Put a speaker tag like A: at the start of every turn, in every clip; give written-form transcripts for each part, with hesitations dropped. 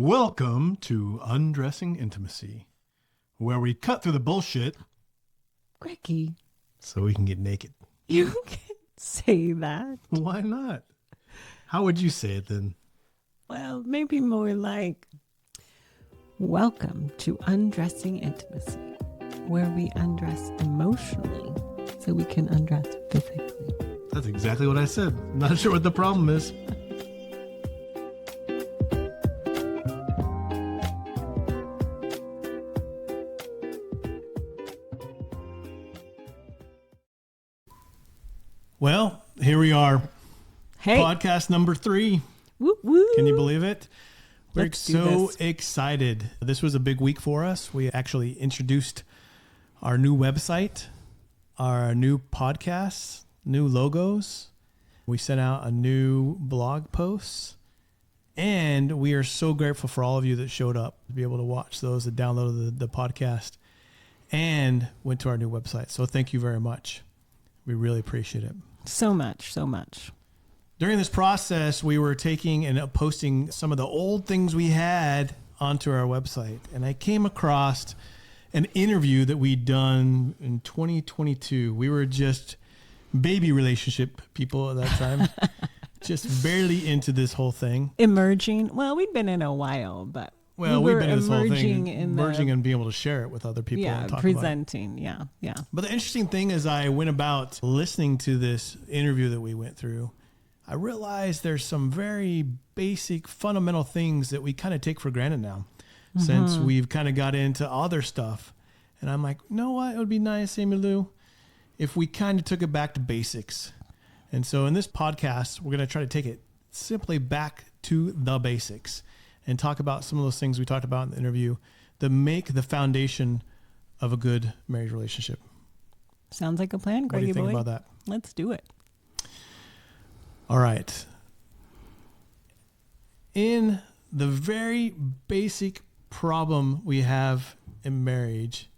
A: Welcome to Undressing Intimacy, where we cut through the bullshit
B: Greggy,
A: so we can get naked.
B: you can't say that.
A: Why not? How would you say it then?
B: Well, maybe more like, welcome to Undressing Intimacy, where we undress emotionally so we can undress physically.
A: That's exactly what I said. Not sure what the problem is. Well, here we are.
B: Hey.
A: Podcast number 3.
B: Woo woo.
A: Can you believe it? We're
B: Let's do
A: so
B: this.
A: excited. This was a big week for us. We actually introduced our new website, our new podcasts, new logos. We sent out a new blog post. And we are so grateful for all of you that showed up to be able to watch those, that downloaded the podcast and went to our new website. So thank you very much. We really appreciate it.
B: So much, so much.
A: During this process, we were taking and posting some of the old things we had onto our website. And I came across an interview that we'd done in 2022. We were just baby relationship people at that time, just barely into this whole thing.
B: Emerging. Well, we'd been in a while, but
A: Well,
B: we
A: we've
B: were
A: been in this whole thing,
B: emerging
A: merging and being able to share it with other people.
B: yeah,
A: and talk
B: presenting. Yeah, yeah.
A: About it. But the interesting thing is I went about listening to this interview that we went through. I realized there's some very basic, fundamental things that we kind of take for granted now since we've kind of got into other stuff. And I'm like, you know what? It would be nice, Amy Lou, if we kind of took it back to basics. And so in this podcast, we're going to try to take it simply back to the basics and talk about some of those things we talked about in the interview that make the foundation of a good marriage relationship.
B: Sounds like a plan,
A: What do
B: Greggy
A: you think
B: boy.
A: about that?
B: Let's do it.
A: All right. In the very basic problem we have in marriage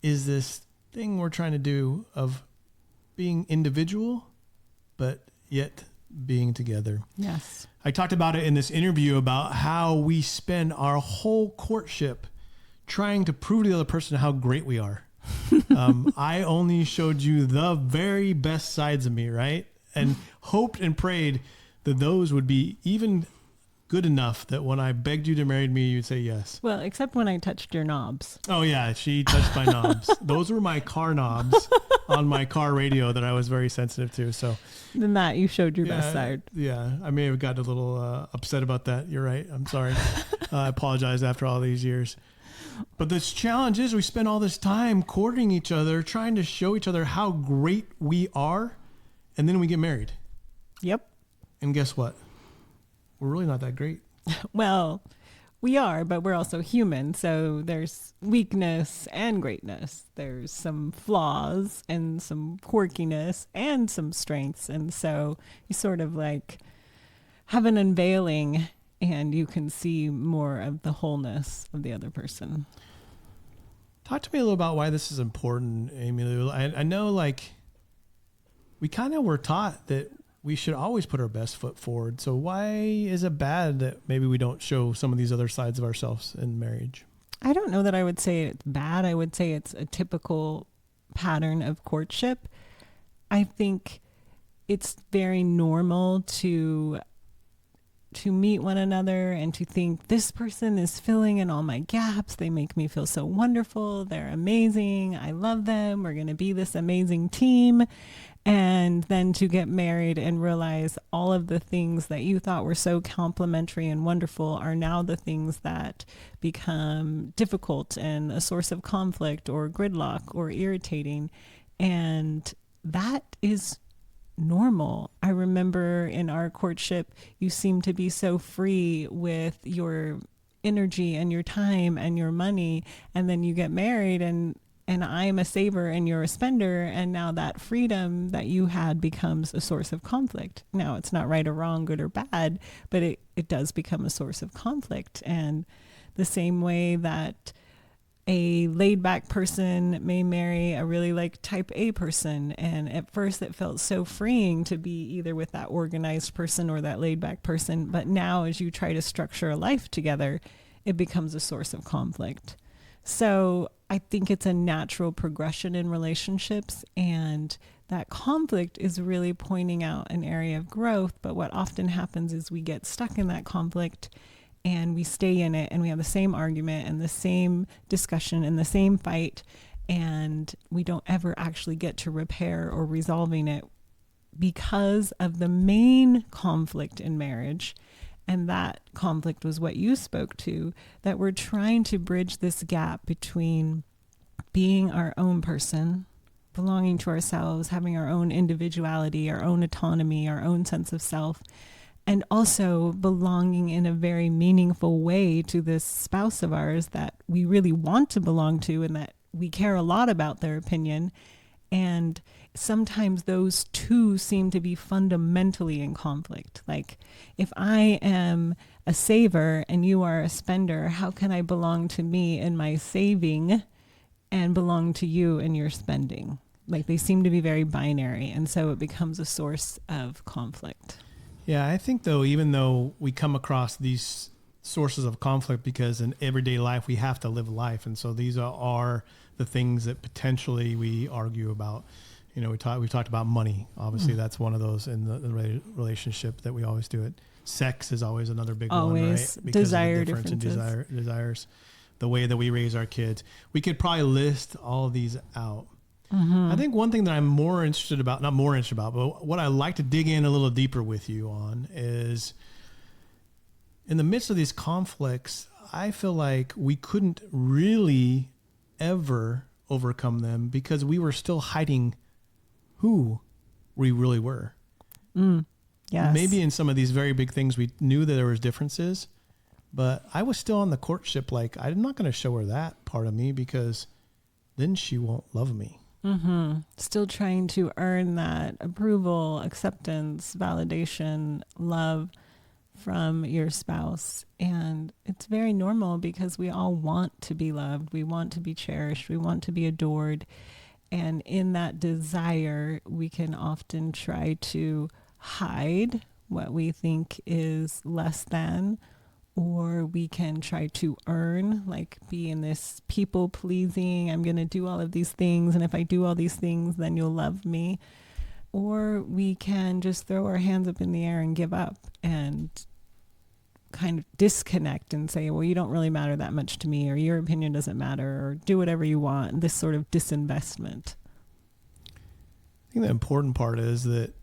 A: is this thing we're trying to do of being individual, but yet being together.
B: Yes.
A: I talked about it in this interview about how we spend our whole courtship trying to prove to the other person how great we are. I only showed you the very best sides of me, right? And hoped and prayed that those would be even good enough that when I begged you to marry me, you'd say yes.
B: Well, except when I touched your knobs.
A: Oh, yeah. She touched my knobs. Those were my car knobs on my car radio that I was very sensitive to. So
B: Than that, you showed your best side.
A: Yeah, I may have gotten a little upset about that. You're right. I'm sorry. I apologize after all these years. But this challenge is we spend all this time courting each other, trying to show each other how great we are, and then we get married.
B: Yep.
A: And guess what? We're really not that great.
B: Well, we are, but we're also human. So there's weakness and greatness. There's some flaws and some quirkiness and some strengths. And so you sort of like have an unveiling and you can see more of the wholeness of the other person.
A: Talk to me a little about why this is important, Amy Lou. I know, like, we kind of were taught that we should always put our best foot forward. So why is it bad that maybe we don't show some of these other sides of ourselves in marriage?
B: I don't know that I would say it's bad. I would say it's a typical pattern of courtship. I think it's very normal to meet one another and to think this person is filling in all my gaps. They make me feel so wonderful. They're amazing. I love them. We're going to be this amazing team. And then to get married and realize all of the things that you thought were so complimentary and wonderful are now the things that become difficult and a source of conflict or gridlock or irritating. And that is normal. I remember in our courtship, you seemed to be so free with your energy and your time and your money. And then you get married and I'm a saver and you're a spender. And now that freedom that you had becomes a source of conflict. Now it's not right or wrong, good or bad, but it does become a source of conflict. And the same way that a laid back person may marry a really like type A person. And at first it felt so freeing to be either with that organized person or that laid back person. But now as you try to structure a life together, it becomes a source of conflict. So I think it's a natural progression in relationships, and that conflict is really pointing out an area of growth. But what often happens is we get stuck in that conflict and we stay in it, and we have the same argument and the same discussion and the same fight, and we don't ever actually get to repair or resolving it because of the main conflict in marriage. And that conflict was what you spoke to, that we're trying to bridge this gap between being our own person, belonging to ourselves, having our own individuality, our own autonomy, our own sense of self, and also belonging in a very meaningful way to this spouse of ours that we really want to belong to and that we care a lot about their opinion. And sometimes those two seem to be fundamentally in conflict. Like, if I am a saver and you are a spender, how can I belong to me in my saving and belong to you in your spending? Like, they seem to be very binary. And so it becomes a source of conflict.
A: Yeah, I think, though, even though we come across these sources of conflict because in everyday life we have to live life, and so these are the things that potentially we argue about. You know, we've talked about money. Obviously, that's one of those in the relationship that we always do it. Sex is always another big one, right? Because
B: desire
A: of the difference in desires, the way that we raise our kids. We could probably list all of these out. I think one thing that I'm more interested about, not more interested about, but what I like to dig in a little deeper with you on is, in the midst of these conflicts, I feel like we couldn't really ever overcome them because we were still hiding who we really were.
B: Yes.
A: Maybe in some of these very big things, we knew that there was differences, but I was still on the courtship. Like, I'm not going to show her that part of me because then she won't love me.
B: Still trying to earn that approval, acceptance, validation, love from your spouse. And it's very normal because we all want to be loved. We want to be cherished. We want to be adored. And in that desire, we can often try to hide what we think is less than, or we can try to earn, like be in this people pleasing, I'm going to do all of these things, and if I do all these things, then you'll love me. Or we can just throw our hands up in the air and give up and kind of disconnect and say, well, you don't really matter that much to me, or your opinion doesn't matter, or do whatever you want. This sort of disinvestment.
A: I think the important part is that,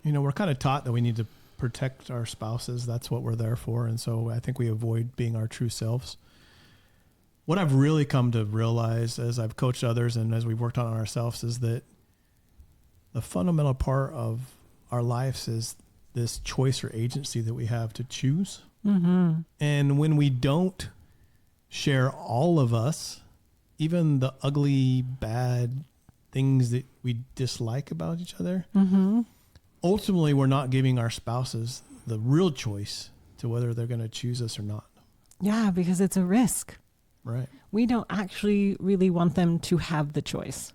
A: you know, we're kind of taught that we need to protect our spouses. That's what we're there for. And so I think we avoid being our true selves. What I've really come to realize as I've coached others and as we've worked on ourselves is that the fundamental part of our lives is this choice or agency that we have to choose. And when we don't share all of us, even the ugly, bad things that we dislike about each other, ultimately, we're not giving our spouses the real choice to whether they're going to choose us or not.
B: Yeah, because it's a risk.
A: Right.
B: We don't actually really want them to have the choice.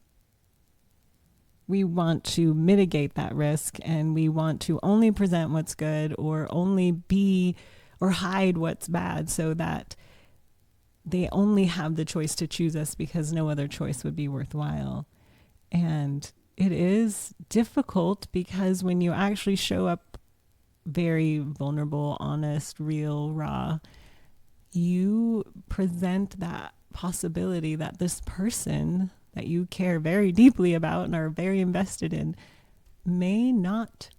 B: We want to mitigate that risk, and we want to only present what's good or only be or hide what's bad so that they only have the choice to choose us because no other choice would be worthwhile. And it is difficult because when you actually show up very vulnerable, honest, real, raw, you present that possibility that this person that you care very deeply about and are very invested in may not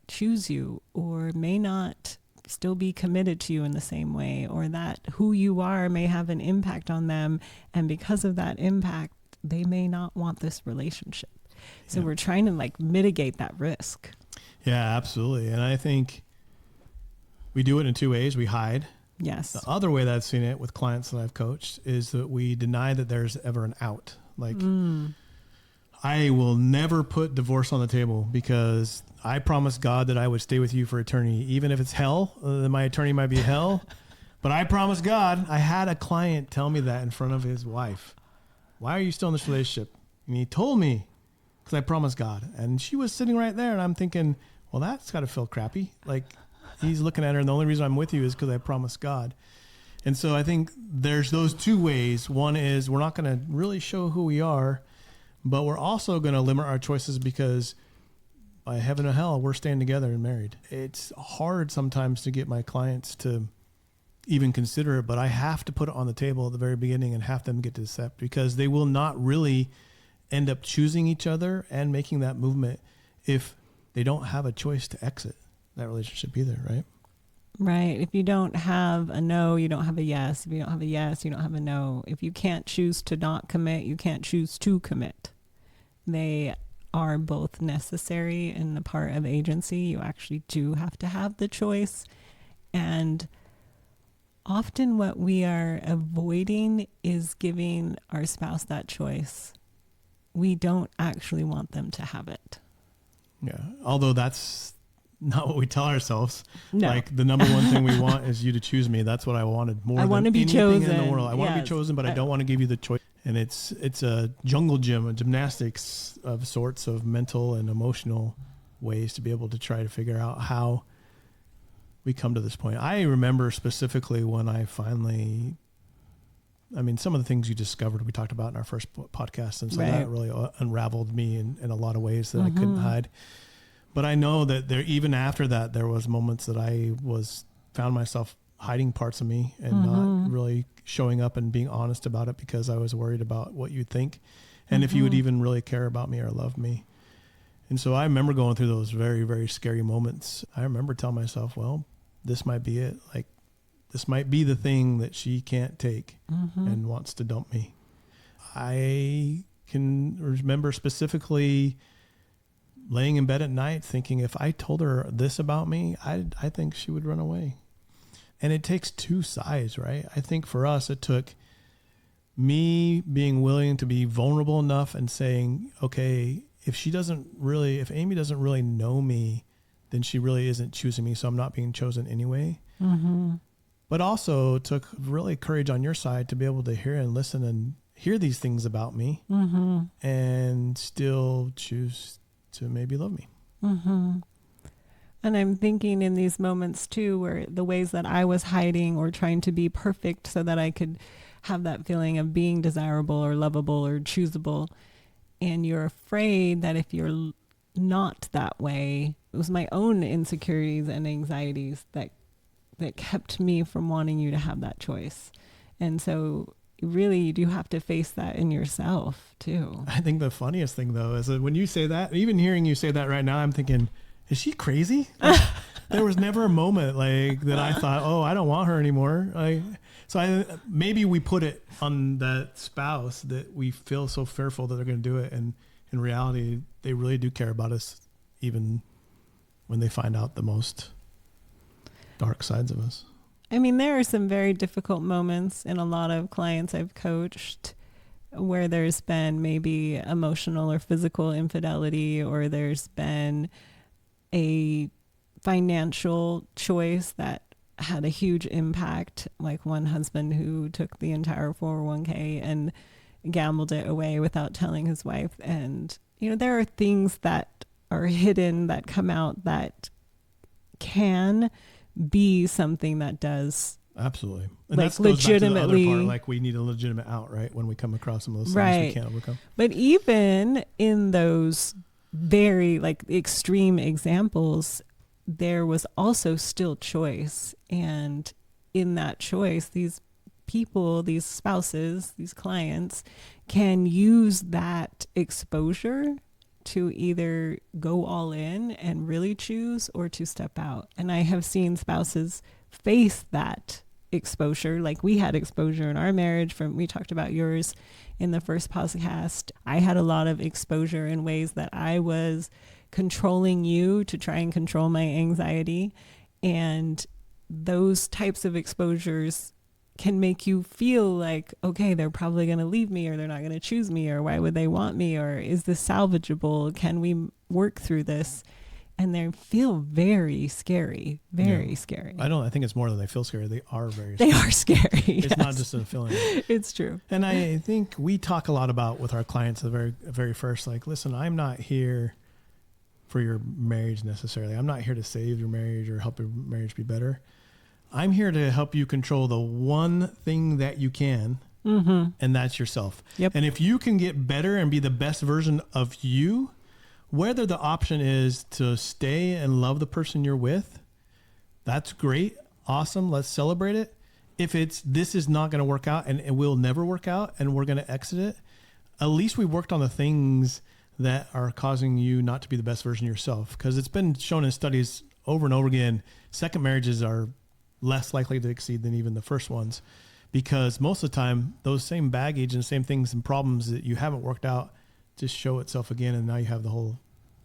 B: choose you or may not still be committed to you in the same way, or that who you are may have an impact on them. And because of that impact, they may not want this relationship. So we're trying to like mitigate that risk. Yeah,
A: absolutely. And I think we do it in two ways. We hide.
B: Yes.
A: The other way that I've seen it with clients that I've coached is that we deny that there's ever an out. Like, I will never put divorce on the table because I promised God that I would stay with you for eternity. Even if it's hell, my eternity might be hell. But I promise God, I had a client tell me that in front of his wife. Why are you still in this relationship? And he told me, because I promised God. And she was sitting right there, and I'm thinking, well, that's got to feel crappy. Like, he's looking at her, and the only reason I'm with you is because I promised God. And so I think there's those two ways. One is we're not going to really show who we are, but we're also going to limit our choices because by heaven or hell, we're staying together and married. It's hard sometimes to get my clients to even consider it, but I have to put it on the table at the very beginning and have them get to accept, because they will not really end up choosing each other and making that movement if they don't have a choice to exit that relationship either, right?
B: Right. If you don't have a no, you don't have a yes. If you don't have a yes, you don't have a no. If you can't choose to not commit, you can't choose to commit. They are both necessary in the part of agency. You actually do have to have the choice. And often what we are avoiding is giving our spouse that choice. We don't actually want them to have it.
A: Yeah. Although that's not what we tell ourselves.
B: No.
A: Like, the number one thing we want is you to choose me. That's what I wanted more than
B: to be
A: anything
B: chosen.
A: in the world. I want to
B: Yes.
A: be chosen, but I don't want to give you the choice. And it's a jungle gym, a gymnastics of sorts of mental and emotional ways to be able to try to figure out how we come to this point. I remember specifically when I finally, some of the things you discovered, we talked about in our first podcast. And so
B: Right.
A: that really unraveled me in a lot of ways that I couldn't hide. But I know that there, even after that, there was moments that I found myself hiding parts of me and not really showing up and being honest about it because I was worried about what you'd think and if you would even really care about me or love me. And so I remember going through those very, very scary moments. I remember telling myself, well, this might be it. Like, this might be the thing that she can't take and wants to dump me. I can remember specifically laying in bed at night thinking, if I told her this about me, I think she would run away. And it takes two sides, right? I think for us, it took me being willing to be vulnerable enough and saying, okay, if Amy doesn't really know me, then she really isn't choosing me. So I'm not being chosen anyway. But also took really courage on your side to be able to hear and listen and hear these things about me and still choose to maybe love me.
B: And I'm thinking in these moments too, where the ways that I was hiding or trying to be perfect so that I could have that feeling of being desirable or lovable or choosable. And you're afraid that if you're not that way, it was my own insecurities and anxieties that kept me from wanting you to have that choice. And so really, you do have to face that in yourself too.
A: I think the funniest thing though is that when you say that, even hearing you say that right now, I'm thinking, is she crazy? Like, there was never a moment like that I thought, oh, I don't want her anymore. Maybe we put it on that spouse that we feel so fearful that they're going to do it. And in reality, they really do care about us, even when they find out the most dark sides of us.
B: There are some very difficult moments in a lot of clients I've coached where there's been maybe emotional or physical infidelity, or there's been a financial choice that had a huge impact, like one husband who took the entire 401k and gambled it away without telling his wife. And, there are things that are hidden that come out that can be something that does
A: absolutely, and
B: like
A: that goes
B: legitimately
A: back to the other part, like we need a legitimate out, right? When we come across some of those things we can't overcome.
B: But even in those very extreme examples, there was also still choice. And in that choice, these people, these spouses, these clients can use that exposure to either go all in and really choose or to step out. And I have seen spouses face that exposure. Like we had exposure in our marriage we talked about yours in the first podcast. I had a lot of exposure in ways that I was controlling you to try and control my anxiety. And those types of exposures can make you feel like, okay, they're probably going to leave me, or they're not going to choose me, or why would they want me, or is this salvageable? Can we work through this? and they feel very scary, very scary.
A: I think it's more than they feel scary. They are very
B: They
A: scary.
B: are scary.
A: It's not just a feeling.
B: It's true.
A: And I think we talk a lot about with our clients the very first, like, listen, I'm not here for your marriage necessarily. I'm not here to save your marriage or help your marriage be better. I'm here to help you control the one thing that you can, and that's yourself.
B: Yep.
A: And if you can get better and be the best version of you, whether the option is to stay and love the person you're with, that's great. Awesome. Let's celebrate it. If this is not going to work out and it will never work out and we're going to exit it, at least we worked on the things that are causing you not to be the best version of yourself. Because it's been shown in studies over and over again, second marriages are less likely to exceed than even the first ones, because most of the time those same baggage and same things and problems that you haven't worked out just show itself again. And now you have the whole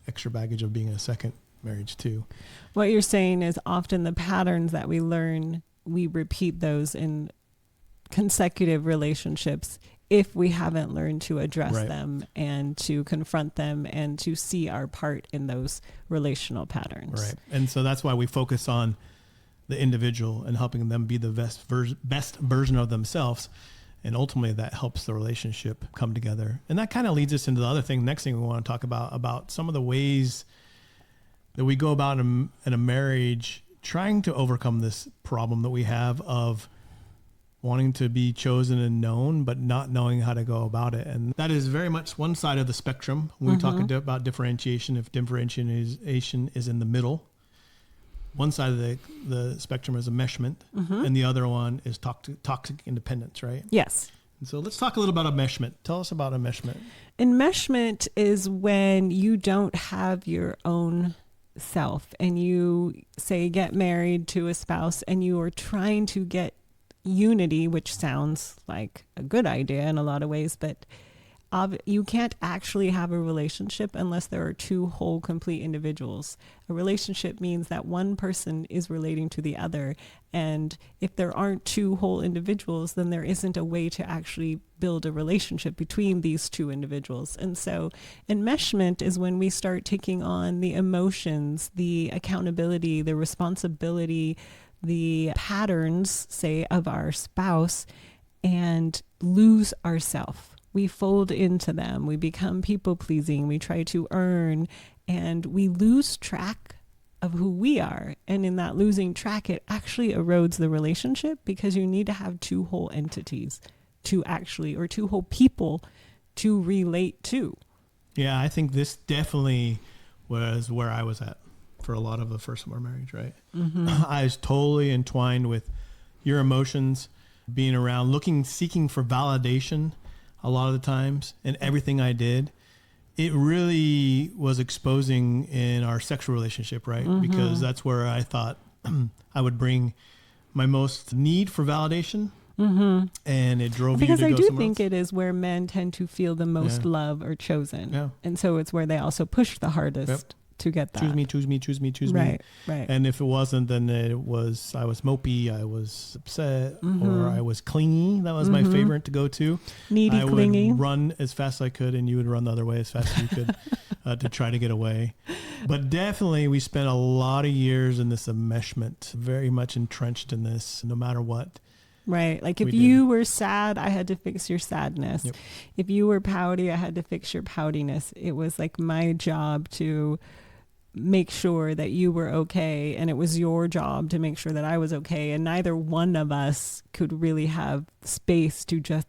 A: extra baggage of being in a second marriage too.
B: What you're saying is often the patterns that we learn, we repeat those in consecutive relationships if we haven't learned to address them and to confront them and to see our part in those relational patterns.
A: Right. And so that's why we focus on the individual and helping them be the best version of themselves. And ultimately that helps the relationship come together. And that kind of leads us into the other thing, next thing we want to talk about some of the ways that we go about in a marriage, trying to overcome this problem that we have of wanting to be chosen and known, but not knowing how to go about it. And that is very much one side of the spectrum. When we talk about differentiation, if differentiation is in the middle, one side of the spectrum is enmeshment, and the other one is toxic independence, right?
B: Yes.
A: And so let's talk a little about enmeshment. Tell us about enmeshment.
B: Enmeshment is when you don't have your own self and you say get married to a spouse and you are trying to get unity, which sounds like a good idea in a lot of ways, but you can't actually have a relationship unless there are two whole, complete individuals. A relationship means that one person is relating to the other. And if there aren't two whole individuals, then there isn't a way to actually build a relationship between these two individuals. And so enmeshment is when we start taking on the emotions, the accountability, the responsibility, the patterns, say, of our spouse and lose ourselves. We fold into them. We become people pleasing. We try to earn and we lose track of who we are. And in that losing track, it actually erodes the relationship because you need to have two whole entities to actually, or two whole people to relate to.
A: Yeah, I think this definitely was where I was at for a lot of the first of our marriage, right? I was totally entwined with your emotions, being around, seeking for validation a lot of the times in everything I did. It really was exposing in our sexual relationship, right? Because that's where I thought I would bring my most need for validation. And it drove you to go somewhere else.
B: Because I do think it is where men tend to feel the most love or chosen.
A: Yeah.
B: And so it's where they also push the hardest to get that.
A: Choose me.
B: Right.
A: And if it wasn't, then I was mopey, I was upset, or I was clingy. That was my favorite to go to.
B: Needy, clingy.
A: I would run as fast as I could, and you would run the other way as fast as you could to try to get away. But definitely we spent a lot of years in this enmeshment, very much entrenched in this, no matter what.
B: Right. Like if you were sad, I had to fix your sadness.
A: Yep.
B: If you were pouty, I had to fix your poutiness. It was like my job to make sure that you were okay. And it was your job to make sure that I was okay. And neither one of us could really have space to just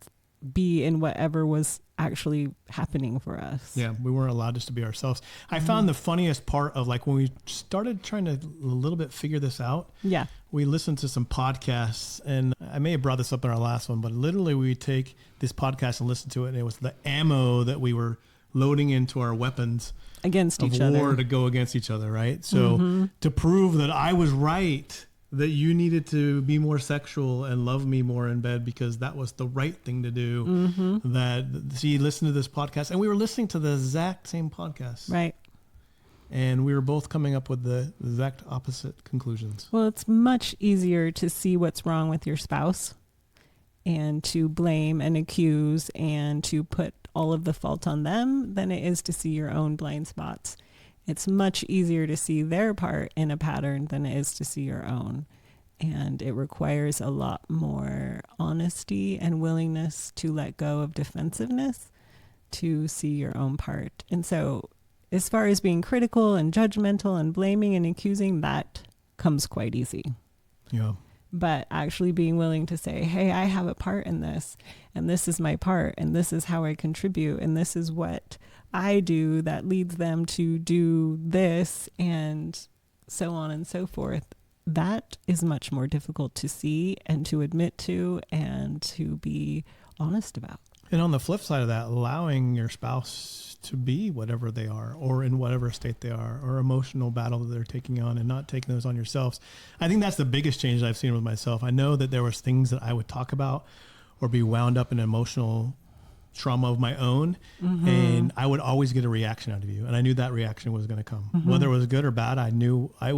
B: be in whatever was actually happening for us.
A: Yeah, we weren't allowed just to be ourselves. I found the funniest part of like when we started trying to a little bit figure this out.
B: Yeah.
A: We listened to some podcasts, and I may have brought this up in our last one, but literally we would take this podcast and listen to it, and it was the ammo that we were loading into our weapons
B: against each
A: of war
B: other
A: to go against each other, right? So to prove that I was right, that you needed to be more sexual and love me more in bed because that was the right thing to do. Listen to this podcast, and we were listening to the exact same podcast,
B: right?
A: And we were both coming up with the exact opposite conclusions.
B: Well, it's much easier to see what's wrong with your spouse and to blame and accuse and to put all of the fault on them than it is to see your own blind spots. It's much easier to see their part in a pattern than it is to see your own. And it requires a lot more honesty and willingness to let go of defensiveness to see your own part. And so as far as being critical and judgmental and blaming and accusing, that comes quite easy.
A: Yeah.
B: But actually being willing to say, hey, I have a part in this, and this is my part, and this is how I contribute, and this is what I do that leads them to do this, and so on and so forth. That is much more difficult to see and to admit to and to be honest about.
A: And on the flip side of that, allowing your spouse to be whatever they are, or in whatever state they are, or emotional battle that they're taking on, and not taking those on yourselves. I think that's the biggest change that I've seen with myself. I know that there was things that I would talk about or be wound up in emotional trauma of my own, and I would always get a reaction out of you. And I knew that reaction was going to come. Whether it was good or bad, I knew it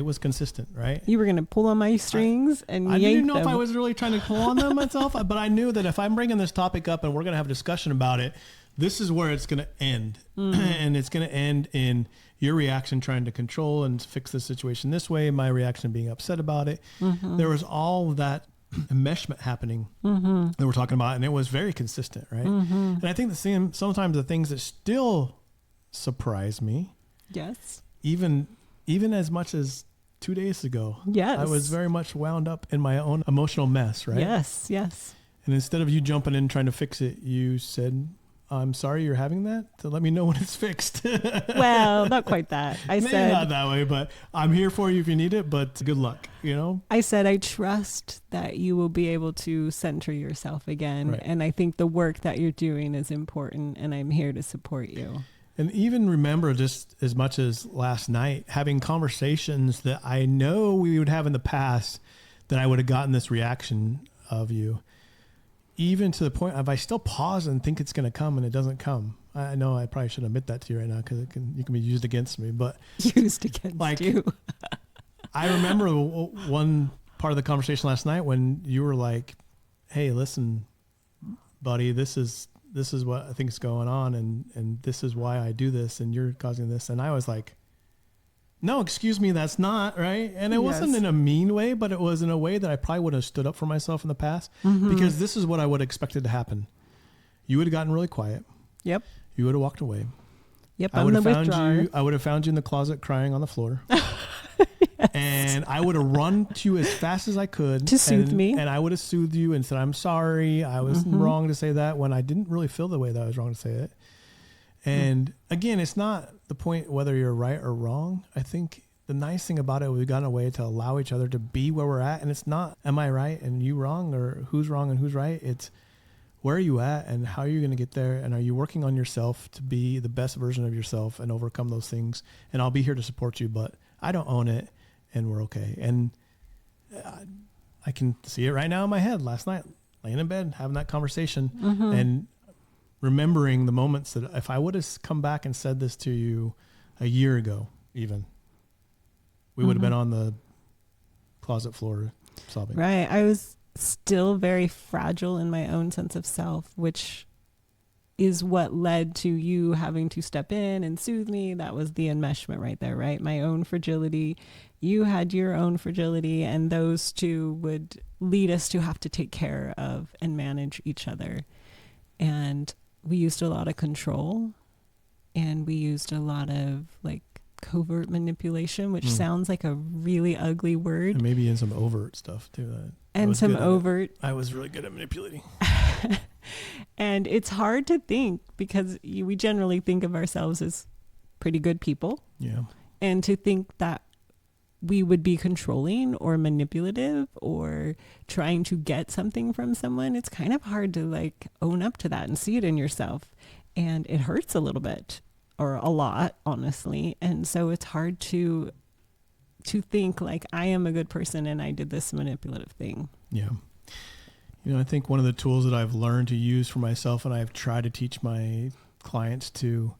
A: was consistent, right?
B: You were going to pull on my strings and
A: I
B: yank
A: didn't know
B: them.
A: if I was really trying to pull on them myself, but I knew that if I'm bringing this topic up and we're going to have a discussion about it, this is where it's going to end. And it's going to end in your reaction trying to control and fix the situation this way, my reaction being upset about it. There was all of that enmeshment happening that we're talking about, and it was very consistent, right? And I think sometimes the things that still surprise me,
B: Yes.
A: even as much as 2 days ago,
B: Yes.
A: I was very much wound up in my own emotional mess, right?
B: Yes. Yes.
A: And instead of you jumping in trying to fix it, you said, I'm sorry you're having that, to let me know when it's fixed.
B: Well, not quite that. I
A: Maybe
B: said,
A: not that way, but I'm here for you if you need it, but good luck,
B: I said, I trust that you will be able to center yourself again.
A: Right.
B: And I think the work that you're doing is important, and I'm here to support you.
A: And even remember, just as much as last night, having conversations that I know we would have in the past, that I would have gotten this reaction of you, even to the point of I still pause and think it's going to come and it doesn't come. I know I probably should admit that to you right now, because you can be used against me, but
B: Used against you.
A: I remember one part of the conversation last night when you were like, hey, listen, buddy, this is what I think is going on, and this is why I do this, and you're causing this. And I was like, no, excuse me, that's not right. And it wasn't in a mean way, but it was in a way that I probably would have stood up for myself in the past, because this is what I would have expected to happen. You would have gotten really quiet.
B: Yep.
A: You would have walked away.
B: Yep.
A: I would have found you in the closet crying on the floor. Yes. And I would have run to you as fast as I could
B: to soothe me.
A: And I would have soothed you and said, I'm sorry. I was wrong to say that, when I didn't really feel the way that I was wrong to say it. And again, it's not the point whether you're right or wrong. I think the nice thing about it, we've gotten a way to allow each other to be where we're at. And it's not, am I right and you wrong, or who's wrong and who's right? It's, where are you at and how are you going to get there? And are you working on yourself to be the best version of yourself and overcome those things? And I'll be here to support you, but I don't own it, and we're okay. And I can see it right now in my head. Last night, laying in bed, having that conversation and remembering the moments that if I would have come back and said this to you a year ago, even, we would have been on the closet floor sobbing.
B: Right. I was still very fragile in my own sense of self, which is what led to you having to step in and soothe me. That was the enmeshment right there, right? My own fragility. You had your own fragility, and those two would lead us to have to take care of and manage each other. And we used a lot of control, and we used a lot of like covert manipulation, which sounds like a really ugly word.
A: And maybe in some overt stuff too.
B: And some overt.
A: I was really good at manipulating.
B: And it's hard to think, because we generally think of ourselves as pretty good people.
A: Yeah.
B: And to think that we would be controlling or manipulative or trying to get something from someone, it's kind of hard to like own up to that and see it in yourself. And it hurts a little bit, or a lot, honestly. And so it's hard to think like, I am a good person and I did this manipulative thing.
A: Yeah. I think one of the tools that I've learned to use for myself, and I've tried to teach my clients to,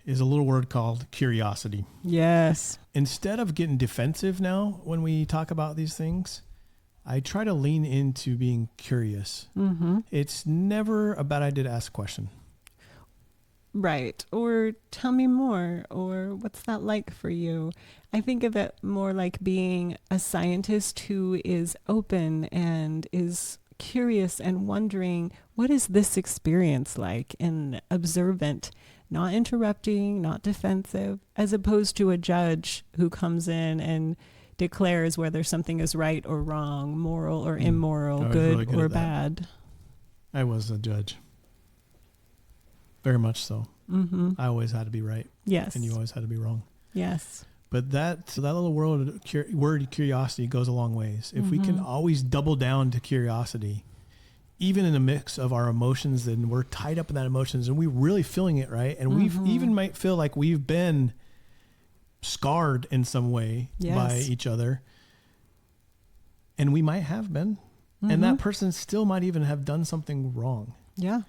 A: is a little word called curiosity.
B: Yes.
A: Instead of getting defensive now when we talk about these things, I try to lean into being curious. It's never a bad idea to ask a question.
B: Right. Or tell me more. Or what's that like for you? I think of it more like being a scientist who is open and is curious and wondering, what is this experience like? And observant, not interrupting, not defensive, as opposed to a judge who comes in and declares whether something is right or wrong, moral or immoral, good or bad.
A: I was a judge. Very much so.
B: Mm-hmm.
A: I always had to be right.
B: Yes.
A: And you always had to be wrong.
B: Yes.
A: But that little word curiosity goes a long ways. If we can always double down to curiosity, even in a mix of our emotions, then we're tied up in that emotions and we're really feeling it, right? And we've even might feel like we've been scarred in some way by each other. And we might have been. And that person still might even have done something wrong.
B: Yeah.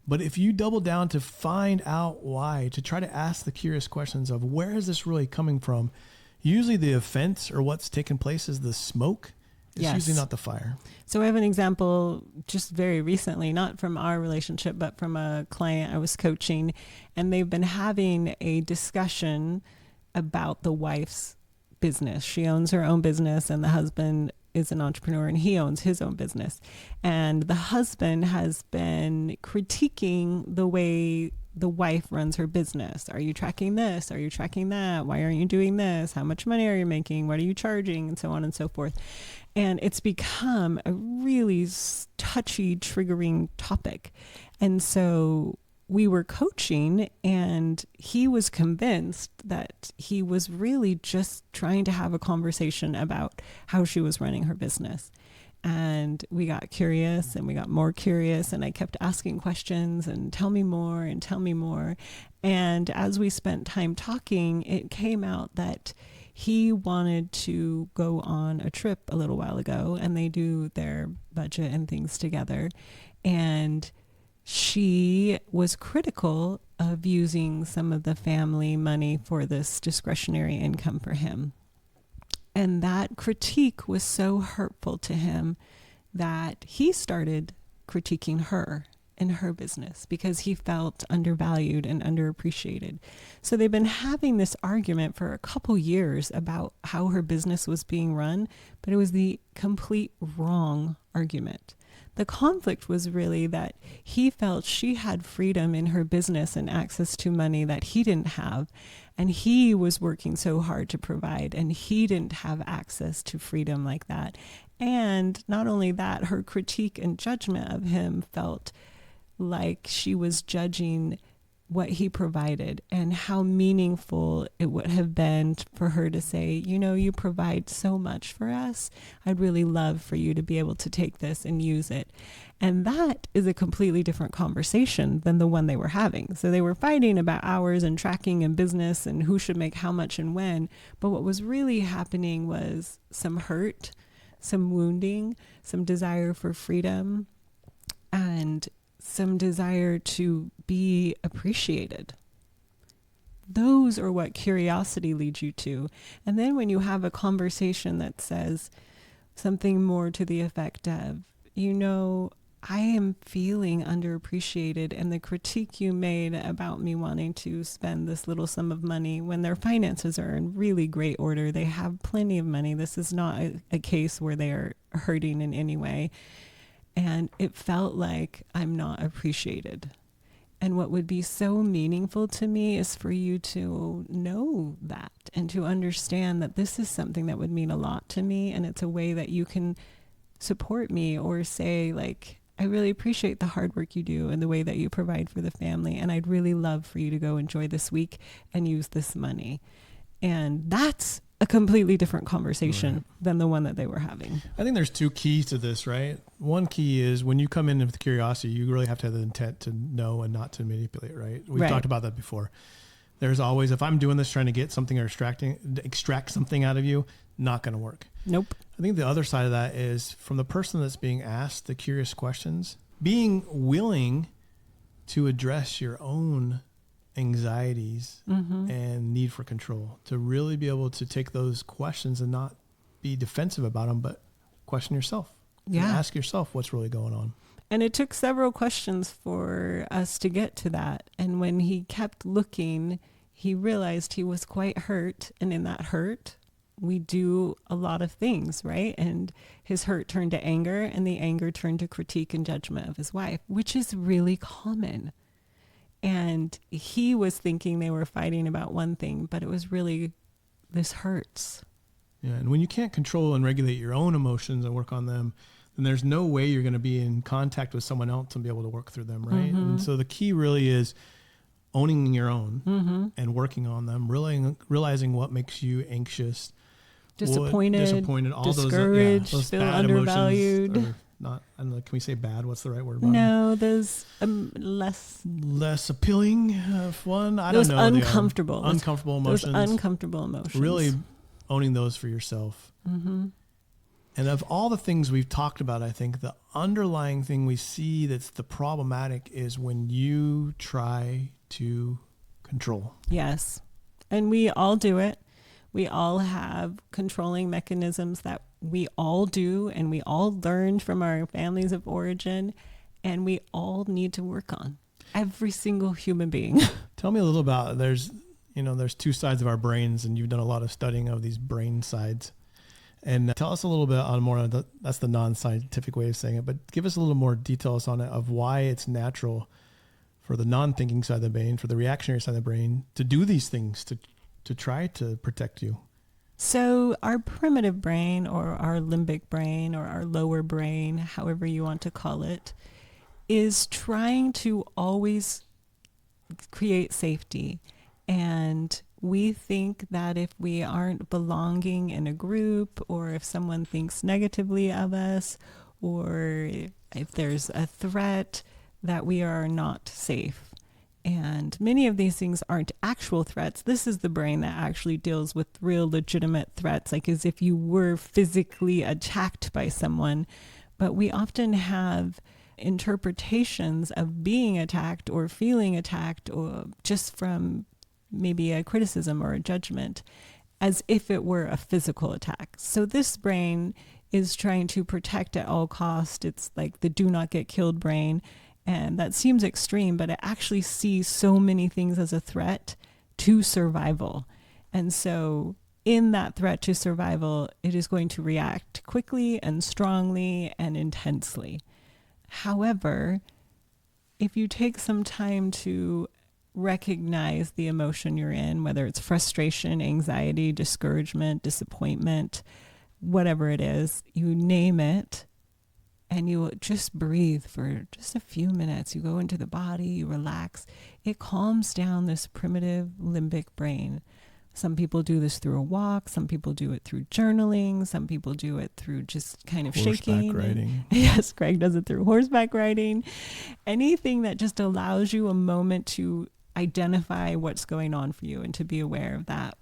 A: But if you double down to find out why, to try to ask the curious questions of where is this really coming from, usually the offense or what's taken place is the smoke. It's usually not the fire.
B: So I have an example just very recently, not from our relationship, but from a client I was coaching, and they've been having a discussion about the wife's business. She owns her own business and the husband is an entrepreneur and he owns his own business. And the husband has been critiquing the way the wife runs her business. Are you tracking this? Are you tracking that? Why aren't you doing this? How much money are you making? What are you charging? And so on and so forth. And it's become a really touchy, triggering topic. And so we were coaching and he was convinced that he was really just trying to have a conversation about how she was running her business. And we got curious and we got more curious and I kept asking questions and tell me more and tell me more. And as we spent time talking, it came out that he wanted to go on a trip a little while ago and they do their budget and things together. And she was critical of using some of the family money for this discretionary income for him. And that critique was so hurtful to him that he started critiquing her in her business because he felt undervalued and underappreciated. So they've been having this argument for a couple years about how her business was being run, but it was the complete wrong argument. The conflict was really that he felt she had freedom in her business and access to money that he didn't have. And he was working so hard to provide and he didn't have access to freedom like that. And not only that, her critique and judgment of him felt like she was judging what he provided and how meaningful it would have been for her to say, you know, you provide so much for us. I'd really love for you to be able to take this and use it. And that is a completely different conversation than the one they were having. So they were fighting about hours and tracking and business and who should make how much and when. But what was really happening was some hurt, some wounding, some desire for freedom, and some desire to be appreciated. Those are what curiosity leads you to. And then when you have a conversation that says something more to the effect of, you know, I am feeling underappreciated, and the critique you made about me wanting to spend this little sum of money when their finances are in really great order, they have plenty of money. This is not a case where they are hurting in any way. And it felt like I'm not appreciated. And what would be so meaningful to me is for you to know that and to understand that this is something that would mean a lot to me. And it's a way that you can support me or say, like, I really appreciate the hard work you do and the way that you provide for the family. And I'd really love for you to go enjoy this week and use this money. And that's a completely different conversation than the one that they were having.
A: I think there's two keys to this, right? One key is when you come in with curiosity, you really have to have the intent to know and not to manipulate, right? We've talked about that before. There's always, if I'm doing this trying to get something or extract something out of you, not going to work.
B: Nope.
A: I think the other side of that is from the person that's being asked the curious questions, being willing to address your own anxieties and need for control, to really be able to take those questions and not be defensive about them, but question yourself. Yeah. Ask yourself what's really going on.
B: And it took several questions for us to get to that. And when he kept looking, he realized he was quite hurt. And in that hurt, we do a lot of things, right? And his hurt turned to anger, and the anger turned to critique and judgment of his wife, which is really common. And he was thinking they were fighting about one thing, but it was really, this hurts.
A: Yeah, and when you can't control and regulate your own emotions and work on them, then there's no way you're going to be in contact with someone else and be able to work through them, right?
B: Mm-hmm.
A: And so the key really is owning your own and working on them, realizing what makes you anxious,
B: disappointed,
A: all
B: discouraged,
A: those
B: feel
A: bad
B: undervalued.
A: emotions, or not, I don't know, can we say bad? What's the right word?
B: No, those
A: less appealing. One, I
B: those
A: don't know.
B: Uncomfortable
A: emotions.
B: Those uncomfortable emotions.
A: Really owning those for yourself.
B: Mm-hmm.
A: And of all the things we've talked about, I think the underlying thing we see that's the problematic is when you try to control.
B: Yes. And we all do it. We all have controlling mechanisms that we all do, and we all learned from our families of origin, and we all need to work on. Every single human being.
A: Tell me a little about, there's two sides of our brains, and you've done a lot of studying of these brain sides. And tell us a little bit on more, that's the non-scientific way of saying it, but give us a little more details on it of why it's natural for the non-thinking side of the brain, for the reactionary side of the brain, to do these things, to try to protect you.
B: So our primitive brain, or our limbic brain, or our lower brain, however you want to call it, is trying to always create safety. And we think that if we aren't belonging in a group, or if someone thinks negatively of us, or if there's a threat, that we are not safe. And many of these things aren't actual threats. This is the brain that actually deals with real legitimate threats, like as if you were physically attacked by someone. But we often have interpretations of being attacked or feeling attacked, or just from maybe a criticism or a judgment, as if it were a physical attack. So this brain is trying to protect at all costs. It's like the do not get killed brain. And that seems extreme, but it actually sees so many things as a threat to survival. And so in that threat to survival, it is going to react quickly and strongly and intensely. However, if you take some time to recognize the emotion you're in, whether it's frustration, anxiety, discouragement, disappointment, whatever it is, you name it, and you just breathe for just a few minutes. You go into the body, you relax. It calms down this primitive limbic brain. Some people do this through a walk. Some people do it through journaling. Some people do it through just kind of shaking.
A: Horseback riding.
B: Yes, Greg does it through horseback riding. Anything that just allows you a moment to identify what's going on for you and to be aware of that.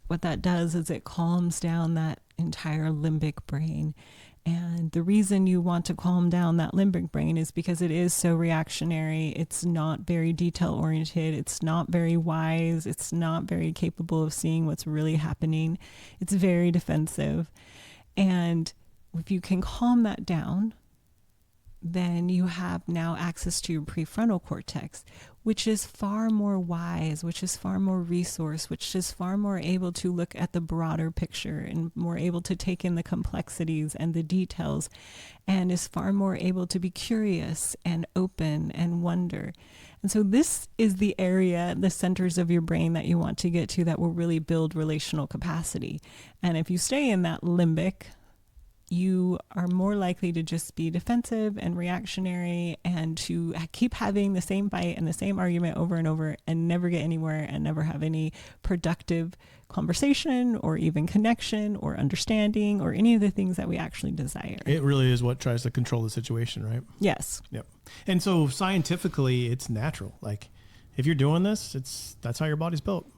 B: What that does is it calms down that entire limbic brain. And the reason you want to calm down that limbic brain is because it is so reactionary. It's not very detail oriented. It's not very wise. It's not very capable of seeing what's really happening. It's very defensive. And if you can calm that down, then you have now access to your prefrontal cortex, which is far more wise, which is far more resource, which is far more able to look at the broader picture and more able to take in the complexities and the details, and is far more able to be curious and open and wonder. And so this is the area, the centers of your brain that you want to get to that will really build relational capacity. And if you stay in that limbic, you are more likely to just be defensive and reactionary and to keep having the same fight and the same argument over and over and never get anywhere and never have any productive conversation or even connection or understanding or any of the things that we actually desire.
A: It really is what tries to control the situation, right?
B: Yes.
A: Yep. And so scientifically, it's natural. Like if you're doing this, that's how your body's built.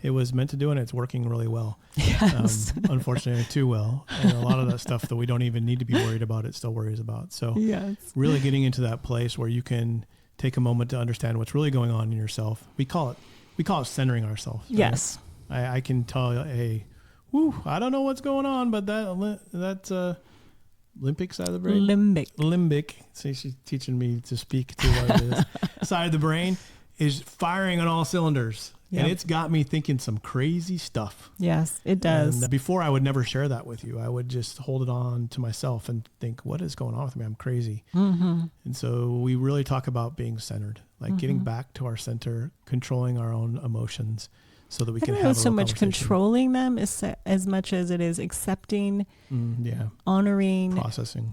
A: It was meant to do, and it's working really well.
B: Yes.
A: Unfortunately, too well. And a lot of that stuff that we don't even need to be worried about, it still worries about. So
B: yes.
A: Really getting into that place where you can take a moment to understand what's really going on in yourself. We call it centering ourselves. Right?
B: Yes.
A: I can tell, hey, I don't know what's going on, but that limbic side of the brain?
B: Limbic.
A: See, she's teaching me to speak to what it is. Side of the brain is firing on all cylinders. Yep. And it's got me thinking some crazy stuff.
B: Yes, it does.
A: And before, I would never share that with you. I would just hold it on to myself and think, what is going on with me? I'm crazy. Mm-hmm. And so we really talk about being centered, like getting back to our center, controlling our own emotions so that we can have a
B: so much controlling them as much as it is accepting, honoring,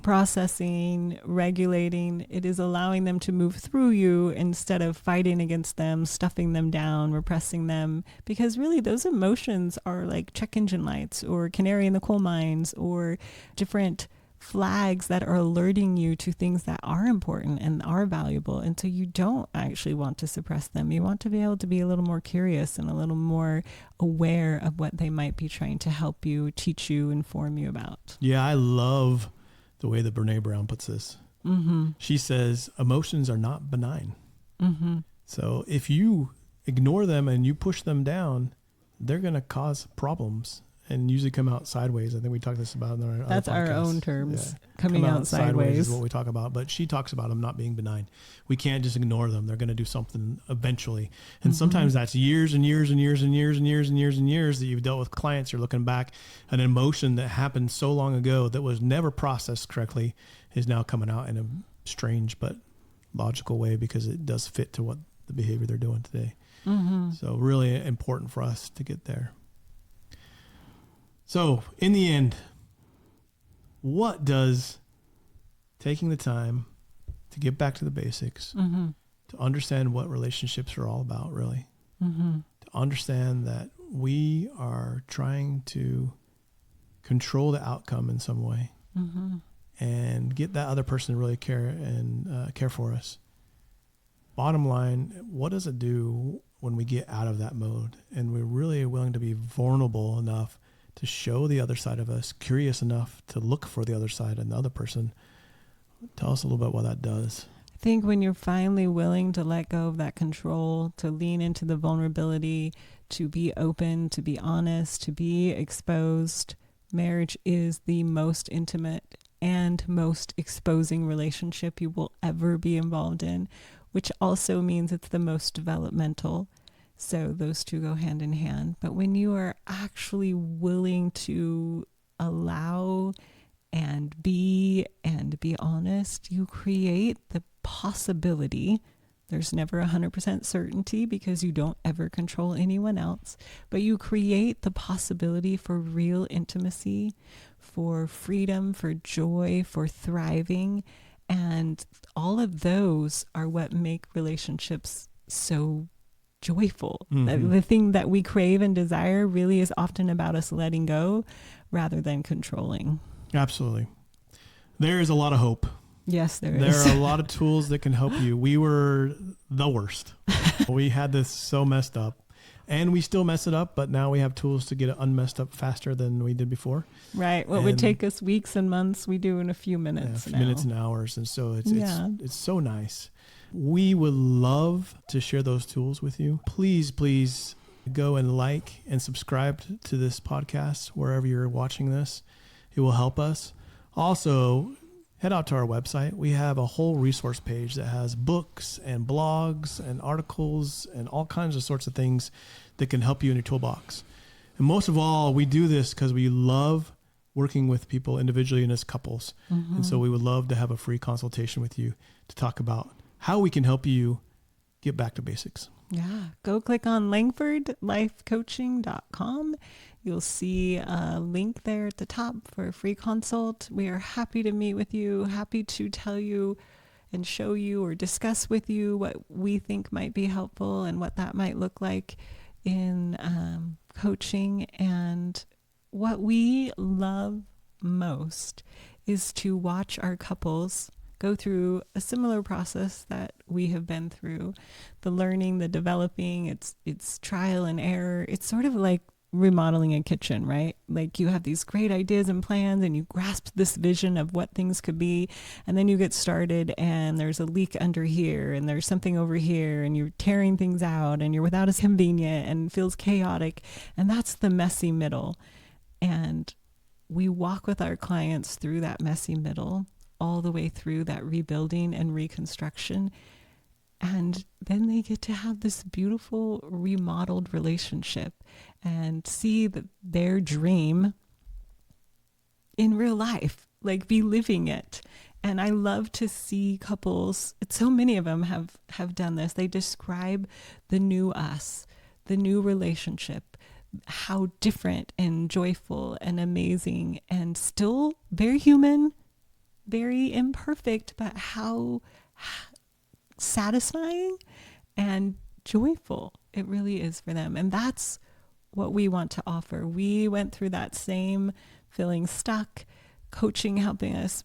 B: processing, regulating. It is allowing them to move through you instead of fighting against them, stuffing them down, repressing them. Because really those emotions are like check engine lights or canary in the coal mines or different flags that are alerting you to things that are important and are valuable. And so you don't actually want to suppress them. You want to be able to be a little more curious and a little more aware of what they might be trying to help you, teach you, inform you about.
A: Yeah, I love the way that Brene Brown puts this. Mm-hmm. She says emotions are not benign. Mm-hmm. So if you ignore them and you push them down, they're going to cause problems and usually come out sideways. I think we talked this about in our
B: That's
A: other podcasts.
B: Our own terms. Yeah. Coming out sideways
A: is what we talk about. But she talks about them not being benign. We can't just ignore them. They're going to do something eventually. And sometimes that's years and years and years and years and years and years and years that you've dealt with clients. You're looking back, an emotion that happened so long ago that was never processed correctly is now coming out in a strange but logical way because it does fit to what the behavior they're doing today. Mm-hmm. So really important for us to get there. So in the end, what does taking the time to get back to the basics, to understand what relationships are all about, really, to understand that we are trying to control the outcome in some way and get that other person to really care for us. Bottom line, what does it do when we get out of that mode and we're really willing to be vulnerable enough to show the other side of us, curious enough to look for the other side and the other person? Tell us a little bit what that does.
B: I think when you're finally willing to let go of that control, to lean into the vulnerability, to be open, to be honest, to be exposed, marriage is the most intimate and most exposing relationship you will ever be involved in, which also means it's the most developmental. So those two go hand in hand. But when you are actually willing to allow and be honest, you create the possibility. There's never 100% certainty because you don't ever control anyone else, but you create the possibility for real intimacy, for freedom, for joy, for thriving. And all of those are what make relationships so joyful. The thing that we crave and desire really is often about us letting go rather than controlling.
A: Absolutely. There is a lot of hope.
B: Yes, there is.
A: There are a lot of tools that can help you. We were the worst. We had this so messed up and we still mess it up, but now we have tools to get it unmessed up faster than we did before.
B: Right. What would take us weeks and months, we do in a few minutes.
A: Yeah, minutes and hours. And so it's so nice. We would love to share those tools with you. Please go and like and subscribe to this podcast wherever you're watching this. It will help us. Also, head out to our website. We have a whole resource page that has books and blogs and articles and all kinds of sorts of things that can help you in your toolbox. And most of all, we do this because we love working with people individually and as couples. And so we would love to have a free consultation with you to talk about how we can help you get back to basics.
B: Yeah. Go click on langfordlifecoaching.com. You'll see a link there at the top for a free consult. We are happy to meet with you, happy to tell you and show you or discuss with you what we think might be helpful and what that might look like in coaching. And what we love most is to watch our couples go through a similar process that we have been through. The learning, the developing, it's trial and error. It's sort of like remodeling a kitchen, right? Like you have these great ideas and plans and you grasp this vision of what things could be, and then you get started and there's a leak under here and there's something over here and you're tearing things out and you're without as convenient and feels chaotic, and that's the messy middle. And we walk with our clients through that messy middle, all the way through that rebuilding and reconstruction. And then they get to have this beautiful remodeled relationship and see that their dream in real life, like be living it. And I love to see couples, so many of them have done this. They describe the new us, the new relationship, how different and joyful and amazing and still very human, very imperfect, but how satisfying and joyful it really is for them. And that's what we want to offer. We went through that same feeling stuck, coaching helping us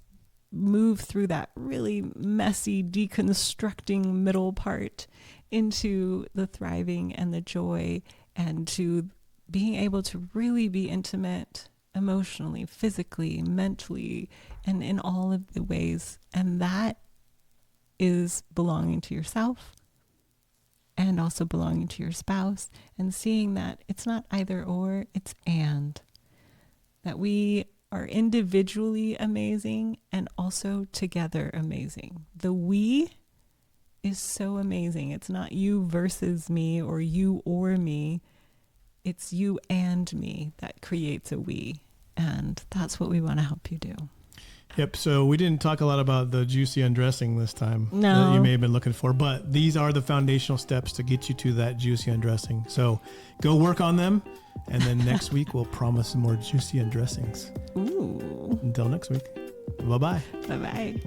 B: move through that really messy, deconstructing middle part into the thriving and the joy, and to being able to really be intimate emotionally, physically, mentally, and in all of the ways. And that is belonging to yourself and also belonging to your spouse, and seeing that it's not either or, it's and. That we are individually amazing and also together amazing. The we is so amazing. It's not you versus me or you or me. It's you and me that creates a we. And that's what we want to help you do.
A: Yep. So we didn't talk a lot about the juicy undressing this time
B: No.
A: that you may have been looking for, but these are the foundational steps to get you to that juicy undressing. So go work on them. And then next week, we'll promise some more juicy undressings.
B: Ooh.
A: Until next week. Bye-bye.
B: Bye-bye.